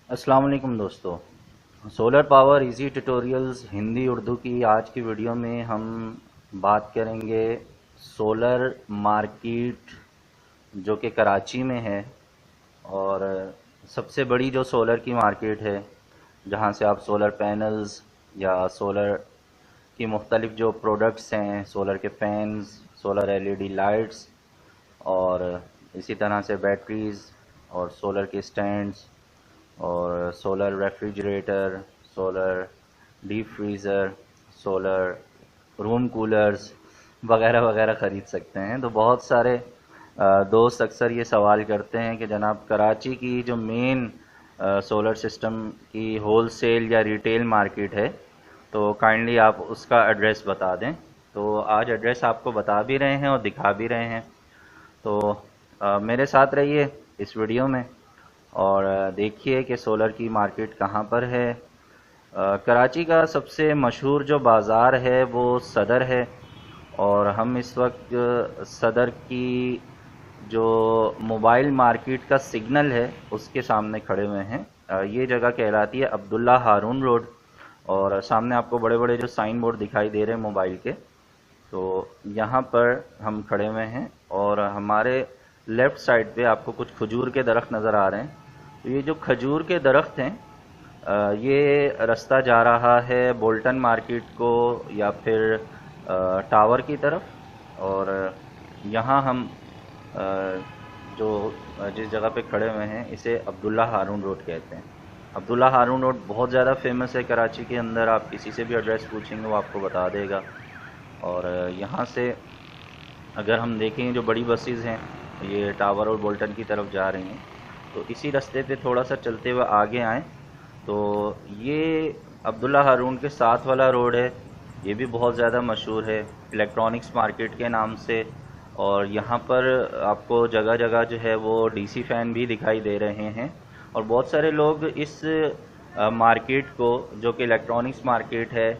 अस्सलाम वालेकुम दोस्तों। Solar power easy tutorials Hindi Urdu की आज की वीडियो में हम बात करेंगे सोलर मार्केट जो कि कराची में है और सबसे बड़ी जो सोलर की मार्केट है जहां से आप सोलर पैनल्स या सोलर की मुख्तलिफ जो प्रोडक्ट्स हैं, सोलर के फैंस, सोलर एलईडी लाइट्स और इसी तरह से बैटरीज़ और सोलर के स्टैंड्स और solar refrigerator, solar deep freezer, solar room coolers वगैरह वगैरह ख़रीद सकते हैं। तो बहुत सारे दोस्त अक्सर ये सवाल करते हैं कि जनाब कराची की जो मेन सोलर सिस्टम की होल सेल या रिटेल मार्केट है तो काइंडली आप उसका एड्रेस बता दें। तो आज एड्रेस आपको बता भी रहे हैं और दिखा भी रहे हैं। तो मेरे साथ रहिए इस वीडियो में और देखिए कि सोलर की मार्केट कहाँ पर है। कराची का सबसे मशहूर जो बाज़ार है वो सदर है और हम इस वक्त सदर की जो मोबाइल मार्केट का सिग्नल है उसके सामने खड़े हुए हैं। ये जगह कहलाती है अब्दुल्ला हारून रोड और सामने आपको बड़े बड़े जो साइन बोर्ड दिखाई दे रहे हैं मोबाइल के, तो यहाँ पर हम खड़े हुए हैं और हमारे लेफ़्ट साइड पे आपको कुछ खजूर के दरख्त नज़र आ रहे हैं। तो ये जो खजूर के दरख्त हैं ये रास्ता जा रहा है बोल्टन मार्केट को या फिर टावर की तरफ। और यहाँ हम जो जिस जगह पे खड़े हुए हैं इसे अब्दुल्ला हारून रोड कहते हैं। अब्दुल्ला हारून रोड बहुत ज़्यादा फेमस है कराची के अंदर। आप किसी से भी एड्रेस पूछेंगे वो आपको बता देगा। और यहाँ से अगर हम देखें जो बड़ी बसेस हैं ये टावर और बोल्टन की तरफ जा रही हैं, तो इसी रास्ते पे थोड़ा सा चलते हुए आगे आएँ तो ये अब्दुल्ला हारून के साथ वाला रोड है। ये भी बहुत ज़्यादा मशहूर है इलेक्ट्रॉनिक्स मार्केट के नाम से। और यहाँ पर आपको जगह जगह जो है वो डीसी फ़ैन भी दिखाई दे रहे हैं और बहुत सारे लोग इस मार्केट को, जो कि इलेक्ट्रॉनिक्स मार्केट है,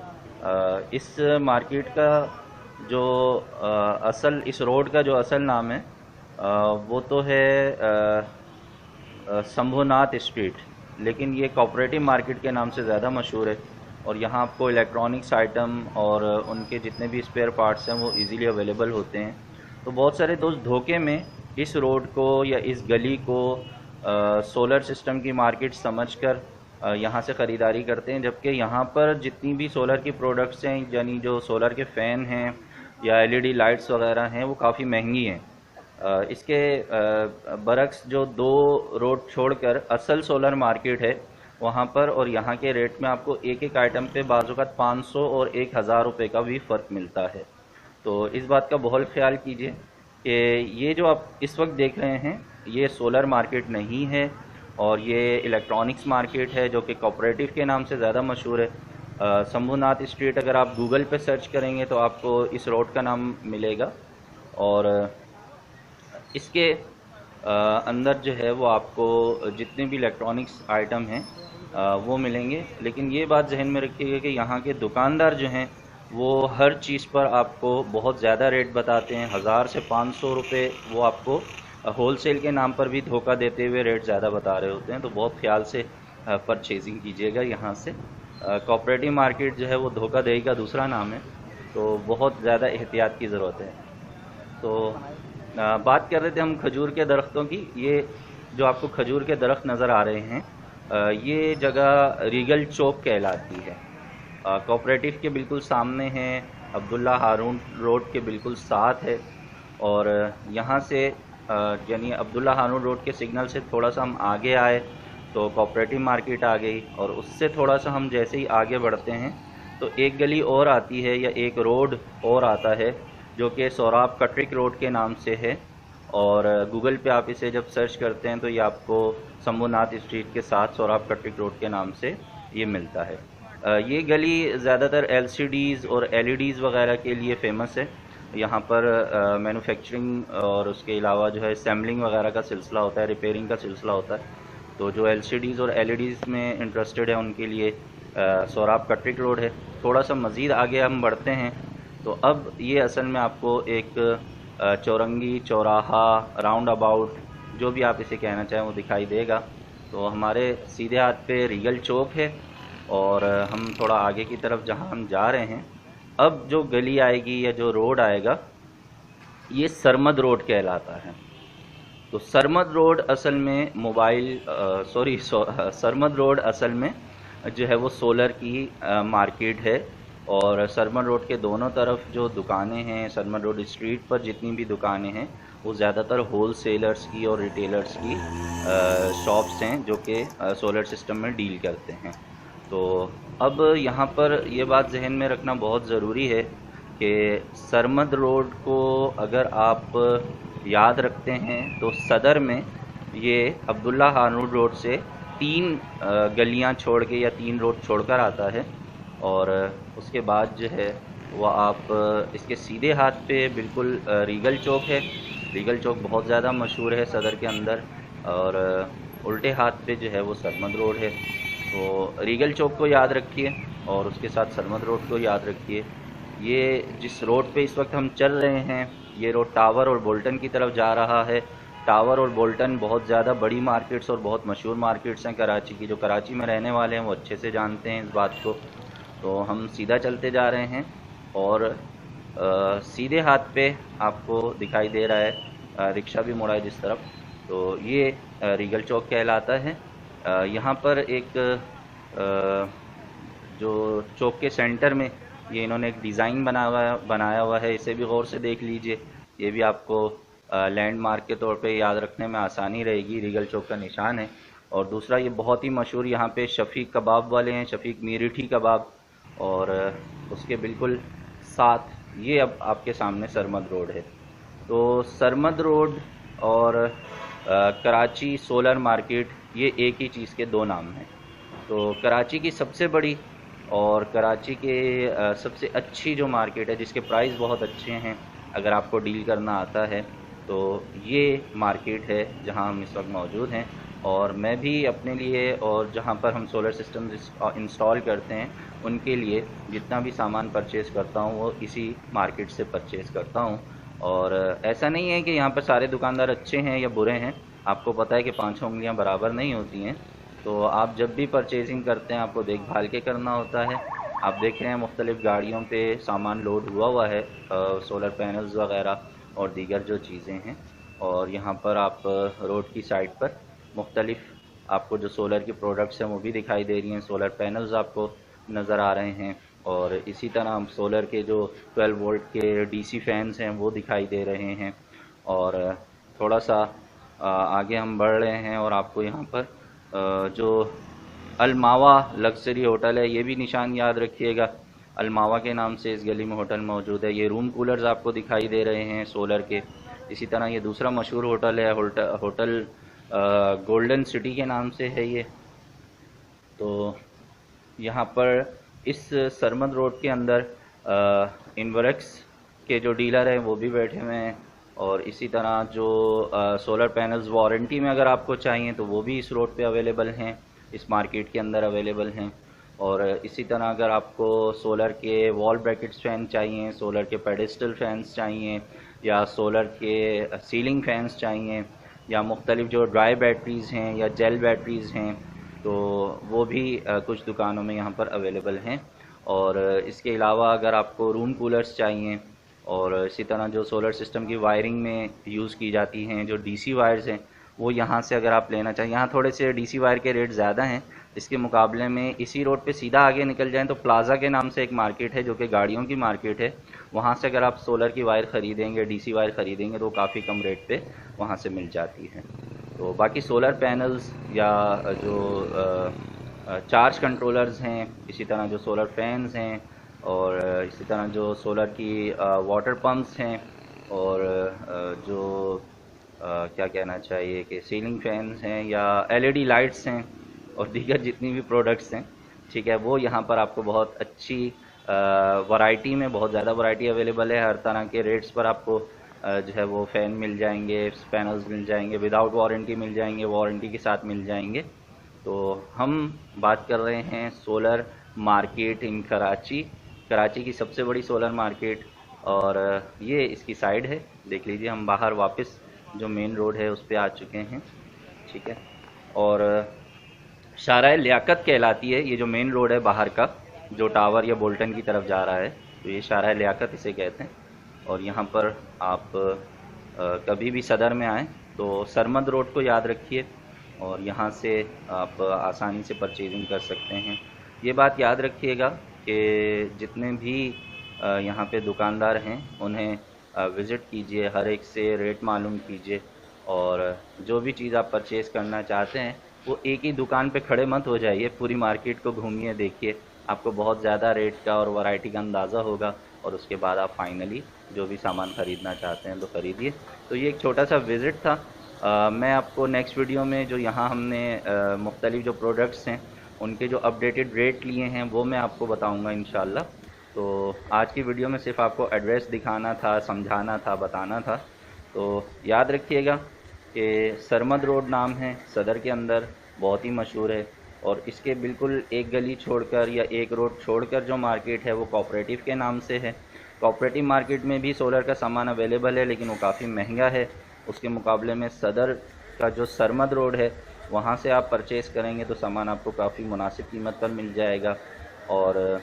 इस मार्केट का जो इस रोड का जो असल नाम है वो तो है शंभुनाथ स्ट्रीट, लेकिन ये कोऑपरेटिव मार्केट के नाम से ज़्यादा मशहूर है। और यहाँ आपको इलेक्ट्रॉनिक्स आइटम और उनके जितने भी स्पेयर पार्ट्स हैं वो इजीली अवेलेबल होते हैं। तो बहुत सारे दोस्त धोखे में इस रोड को या इस गली को सोलर सिस्टम की मार्केट समझकर यहाँ से ख़रीदारी करते हैं, जबकि यहाँ पर जितनी भी सोलर की प्रोडक्ट्स हैं, यानी जो सोलर के फ़ैन हैं या एलईडी लाइट्स वगैरह हैं, वो काफ़ी महंगी हैं। इसके बरक्स जो दो रोड छोड़कर असल सोलर मार्केट है वहाँ पर और यहाँ के रेट में आपको एक एक आइटम पे बाज़ात 500 और 1000 रुपये का भी फ़र्क मिलता है। तो इस बात का बहुत ख्याल कीजिए कि ये जो आप इस वक्त देख रहे हैं ये सोलर मार्केट नहीं है और ये इलेक्ट्रॉनिक्स मार्केट है जो कि कोऑपरेटिव के नाम से ज़्यादा मशहूर है। शंभुनाथ स्ट्रीट अगर आप गूगल पे सर्च करेंगे तो आपको इस रोड का नाम मिलेगा और इसके अंदर जो है वो आपको जितने भी इलेक्ट्रॉनिक्स आइटम हैं वो मिलेंगे। लेकिन ये बात जहन में रखिएगा कि यहाँ के दुकानदार जो हैं वो हर चीज़ पर आपको बहुत ज़्यादा रेट बताते हैं। 1000 से 500 रुपये वो आपको होल सेल के नाम पर भी धोखा देते हुए रेट ज़्यादा बता रहे होते हैं। तो बहुत ख्याल से परचेजिंग कीजिएगा यहाँ से। कोऑपरेटिव मार्केट जो है वो धोखा देही का दूसरा नाम है, तो बहुत ज़्यादा एहतियात की ज़रूरत है। तो बात कर रहे थे हम खजूर के दरख्तों की। ये जो आपको खजूर के दरख्त नज़र आ रहे हैं ये जगह रीगल चौक कहलाती है। कोऑपरेटिव के बिल्कुल सामने है, अब्दुल्ला हारून रोड के बिल्कुल साथ है। और यहाँ से यानी अब्दुल्ला हारून रोड के सिग्नल से थोड़ा सा हम आगे आए तो कोऑपरेटिव मार्केट आ गई और उससे थोड़ा सा हम जैसे ही आगे बढ़ते हैं तो एक गली और आती है या एक रोड और आता है जो कि सोराब कट्रिक रोड के नाम से है। और गूगल पे आप इसे जब सर्च करते हैं तो ये आपको शंभुनाथ स्ट्रीट के साथ सोराब कट्रिक रोड के नाम से ये मिलता है। ये गली ज़्यादातर एलसीडीज़ और एलईडीज़ वगैरह के लिए फ़ेमस है। यहाँ पर मैन्युफैक्चरिंग और उसके अलावा जो है असेंबलिंग वगैरह का सिलसिला होता है, रिपेयरिंग का सिलसिला होता है। तो जो एलसीडीज़ और एलईडीज़ में इंटरेस्टेड है उनके लिए सोराब कट्रिक रोड है। थोड़ा सा मज़ीद आगे हम बढ़ते हैं तो अब ये असल में आपको एक चौरंगी, चौराहा, राउंड अबाउट, जो भी आप इसे कहना चाहें वो दिखाई देगा। तो हमारे सीधे हाथ पे रीगल चौक है और हम थोड़ा आगे की तरफ जहाँ हम जा रहे हैं, अब जो गली आएगी या जो रोड आएगा ये सरमद रोड कहलाता है। तो सरमद रोड असल में सरमद रोड असल में जो है वो सोलर की मार्केट है। और सरमद रोड के दोनों तरफ जो दुकानें हैं, सरमद रोड स्ट्रीट पर जितनी भी दुकानें हैं वो ज़्यादातर होल सेलर्स की और रिटेलर्स की शॉप्स हैं जो कि सोलर सिस्टम में डील करते हैं। तो अब यहाँ पर ये बात जहन में रखना बहुत ज़रूरी है कि सरमद रोड को अगर आप याद रखते हैं तो सदर में ये अब्दुल्ला हारून रोड से 3 गलियाँ छोड़ के या 3 रोड छोड़कर आता है। और उसके बाद जो है वो आप इसके सीधे हाथ पे बिल्कुल रीगल चौक है। रीगल चौक बहुत ज़्यादा मशहूर है सदर के अंदर, और उल्टे हाथ पे जो है वो सरमद रोड है। तो रीगल चौक को याद रखिए और उसके साथ सरमद रोड को याद रखिए। ये जिस रोड पे इस वक्त हम चल रहे हैं ये रोड टावर और बोल्टन की तरफ जा रहा है। टावर और बोल्टन बहुत ज़्यादा बड़ी मार्केट्स और बहुत मशहूर मार्केट्स हैं कराची की। जो कराची में रहने वाले हैं वो अच्छे से जानते हैं इस बात को। तो हम सीधा चलते जा रहे हैं और सीधे हाथ पे आपको दिखाई दे रहा है रिक्शा भी मुड़ा है जिस तरफ, तो ये रीगल चौक कहलाता है। यहाँ पर एक जो चौक के सेंटर में ये इन्होंने एक डिज़ाइन बनाया हुआ है, इसे भी गौर से देख लीजिए। ये भी आपको लैंडमार्क के तौर पे याद रखने में आसानी रहेगी। रीगल चौक का निशान है। और दूसरा ये बहुत ही मशहूर यहाँ पे शफीक कबाब वाले हैं, शफीक मीरठी कबाब। और उसके बिल्कुल साथ ये अब आपके सामने सरमद रोड है। तो सरमद रोड और कराची सोलर मार्केट ये एक ही चीज़ के 2 नाम हैं। तो कराची की सबसे बड़ी और कराची के सबसे अच्छी जो मार्केट है जिसके प्राइस बहुत अच्छे हैं अगर आपको डील करना आता है, तो ये मार्केट है जहां हम इस वक्त मौजूद हैं। और मैं भी अपने लिए और जहां पर हम सोलर सिस्टम इंस्टॉल करते हैं उनके लिए जितना भी सामान परचेज़ करता हूं वो इसी मार्केट से परचेज़ करता हूं। और ऐसा नहीं है कि यहाँ पर सारे दुकानदार अच्छे हैं या बुरे हैं। आपको पता है कि 5 उंगलियाँ बराबर नहीं होती हैं। तो आप जब भी परचेजिंग करते हैं आपको देखभाल के करना होता है। आप देख रहे हैं मुख्तलिफ़ गाड़ियों पे सामान लोड हुआ है, सोलर पैनल्स वगैरह और दीगर जो चीज़ें हैं। और यहाँ पर आप रोड की साइड पर मुख्तलिफ़ आपको जो सोलर की प्रोडक्ट्स हैं वो भी दिखाई दे रही हैं। सोलर पैनल्स आपको नज़र आ रहे हैं और इसी तरह हम सोलर के जो 12 वोल्ट के डीसी फैंस हैं वो दिखाई दे रहे हैं। और थोड़ा सा आगे हम बढ़ रहे हैं और आपको यहाँ पर जो अलमावा लग्जरी होटल है ये भी निशान याद रखिएगा। अलमावा के नाम से इस गली में होटल मौजूद है। ये रूम कूलर्स आपको दिखाई दे रहे हैं सोलर के। इसी तरह ये दूसरा मशहूर होटल है, होटल गोल्डन सिटी के नाम से है ये। तो यहाँ पर इस सरमद रोड के अंदर इन्वर्क्स के जो डीलर हैं वो भी बैठे हुए हैं। और इसी तरह जो सोलर पैनल्स वारंटी में अगर आपको चाहिए तो वो भी इस रोड पे अवेलेबल हैं, इस मार्केट के अंदर अवेलेबल हैं। और इसी तरह अगर आपको सोलर के वॉल ब्रैकेट्स फ़ैन चाहिए, सोलर के पेडेस्टल फैंस चाहिए, या सोलर के सीलिंग फैंस चाहिए, या मुख्तलिफ़ जो ड्राई बैटरीज़ हैं या जेल बैटरीज़ हैं, तो वो भी कुछ दुकानों में यहाँ पर अवेलेबल हैं। और इसके अलावा अगर आपको रूम कूलर्स चाहिए और इसी तरह जो सोलर सिस्टम की वायरिंग में यूज़ की जाती हैं जो डीसी वायर्स हैं वो यहाँ से अगर आप लेना चाहें, यहाँ थोड़े से डीसी वायर के रेट ज़्यादा हैं। इसके मुकाबले में इसी रोड पे सीधा आगे निकल जाएं तो प्लाज़ा के नाम से एक मार्केट है जो कि गाड़ियों की मार्केट है। वहाँ से अगर आप सोलर की वायर ख़रीदेंगे, डीसी वायर ख़रीदेंगे तो काफ़ी कम रेट पे वहाँ से मिल जाती है। तो बाकी सोलर पैनल्स या जो चार्ज कंट्रोलर्स हैं, इसी तरह जो सोलर फैंस हैं, और इसी तरह जो सोलर की वाटर पम्प्स हैं, और जो क्या कहना चाहिए कि सीलिंग फैंस हैं या एलईडी लाइट्स हैं और दीगर जितनी भी प्रोडक्ट्स हैं, ठीक है, वो यहाँ पर आपको बहुत अच्छी वैरायटी में बहुत ज़्यादा वैरायटी अवेलेबल है। हर तरह के रेट्स पर आपको जो है वो फ़ैन मिल जाएंगे, पैनल्स मिल जाएंगे, विदाउट वारंटी मिल जाएंगे, वारंटी के साथ मिल जाएंगे। तो हम बात कर रहे हैं solar market in Karachi, Karachi की सबसे बड़ी सोलर मार्केट। और ये इसकी साइड है, देख लीजिए। हम बाहर वापस जो मेन रोड है उस पर आ चुके हैं, ठीक है। और शाहराह लियाकत कहलाती है। ये जो मेन रोड है बाहर का, जो टावर या बोल्टन की तरफ जा रहा है, तो ये शाहराह लियाकत इसे कहते हैं। और यहाँ पर आप कभी भी सदर में आएँ तो सरमद रोड को याद रखिए और यहाँ से आप आसानी से परचेजिंग कर सकते हैं। ये बात याद रखिएगा कि जितने भी यहाँ पे दुकानदार हैं उन्हें विज़िट कीजिए, हर एक से रेट मालूम कीजिए और जो भी चीज़ आप परचेज़ करना चाहते हैं वो एक ही दुकान पे खड़े मत हो जाइए, पूरी मार्केट को घूमिए, देखिए, आपको बहुत ज़्यादा रेट का और वैरायटी का अंदाज़ा होगा और उसके बाद आप फाइनली जो भी सामान ख़रीदना चाहते हैं तो ख़रीदिए। तो ये एक छोटा सा विज़िट था। मैं आपको नेक्स्ट वीडियो में जो यहाँ हमने मुख्तलिफ़ जो प्रोडक्ट्स हैं उनके जो अपडेटेड रेट लिए हैं वो मैं आपको बताऊँगा इंशाल्लाह। तो आज की वीडियो में सिर्फ आपको एड्रेस दिखाना था, समझाना था, बताना था। तो याद रखिएगा कि सरमद रोड नाम है सदर के अंदर, बहुत ही मशहूर है। और इसके बिल्कुल एक गली छोड़कर या एक रोड छोड़कर जो मार्केट है वो कोऑपरेटिव के नाम से है। कोऑपरेटिव मार्केट में भी सोलर का सामान अवेलेबल है लेकिन वो काफ़ी महंगा है। उसके मुकाबले में सदर का जो सरमद रोड है वहाँ से आप परचेज़ करेंगे तो सामान आपको काफ़ी मुनासिब कीमत पर मिल जाएगा। और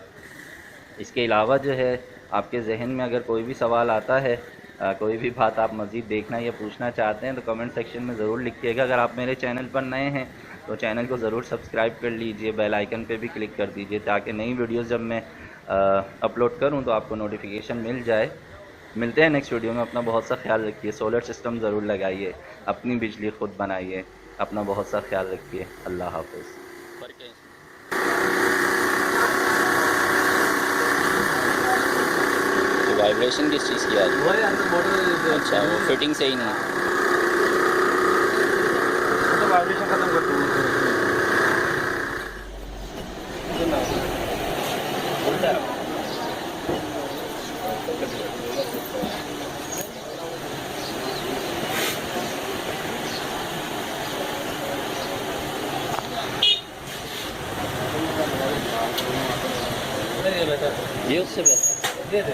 इसके अलावा जो है आपके जहन में अगर कोई भी सवाल आता है, कोई भी बात आप मज़ीद देखना या पूछना चाहते हैं तो कमेंट सेक्शन में ज़रूर लिखिएगा। अगर आप मेरे चैनल पर नए हैं तो चैनल को ज़रूर सब्सक्राइब कर लीजिए, बेल आइकन पे भी क्लिक कर दीजिए ताकि नई वीडियोस जब मैं अपलोड करूं तो आपको नोटिफिकेशन मिल जाए। मिलते हैं नेक्स्ट वीडियो में। अपना बहुत सा ख्याल रखिए, सोलर सिस्टम ज़रूर लगाइए, अपनी बिजली खुद बनाइए, अपना बहुत सा ख्याल रखिए। अल्लाह हाफ़िज़। वाइब्रेशन किस चीज़ की आ रही है? अच्छा, वो फिटिंग सही नहीं है। वाइब्रेशन खत्म कर दूँ। ये उससे बेहतर दे दे।